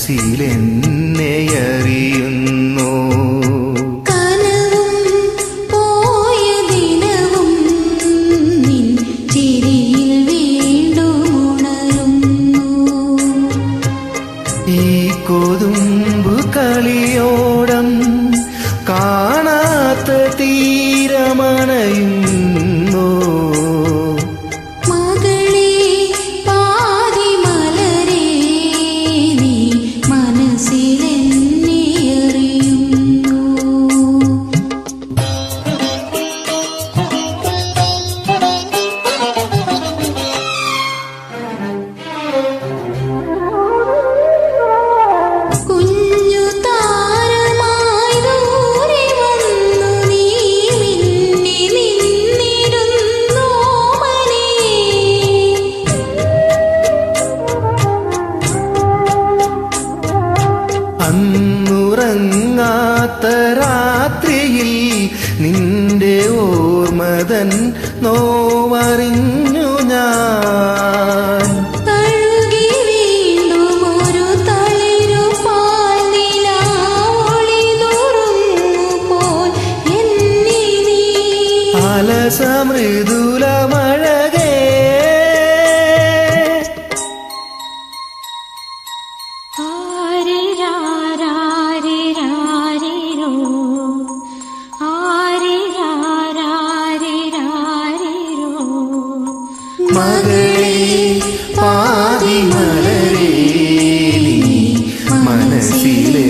മനസ്സിലെന്നെ അറിയുന്നു. കനവും പോയ ദിനവും നിൻ ചിരിയിൽ വീണ്ടും ഉണരുന്നു. ഈ കൊതുമ്പു കളിയോടം കാണാത്ത തീരമണയുന്നു. മകളെ പാതി മലരേ നീ മനസ്സിലെന്നെ അറിയുന്നു. കുഞ്ഞു താരമായി ദൂരെ വന്നു നീ മിന്നി നിന്നിരുന്നു മനെ. അന്നുറങ്ങാത്ത രാത്രിയിൽ നിന്റെ ഓർമ്മതൻ നോവറിഞ്ഞു ഞാൻ. തഴുകി വീണ്ടും ഒരു തളിരു പാൽനിലാവൊളി നുറുങ്ങുപോൽ എന്നെ നീ. അലസമൃദുലമഴകേ ആരിരാരാരിരാരിരോ, ആരിരാരാരിരാരിരോ. മകളേ പാതി മലരേ നീ മനസ്സിലെ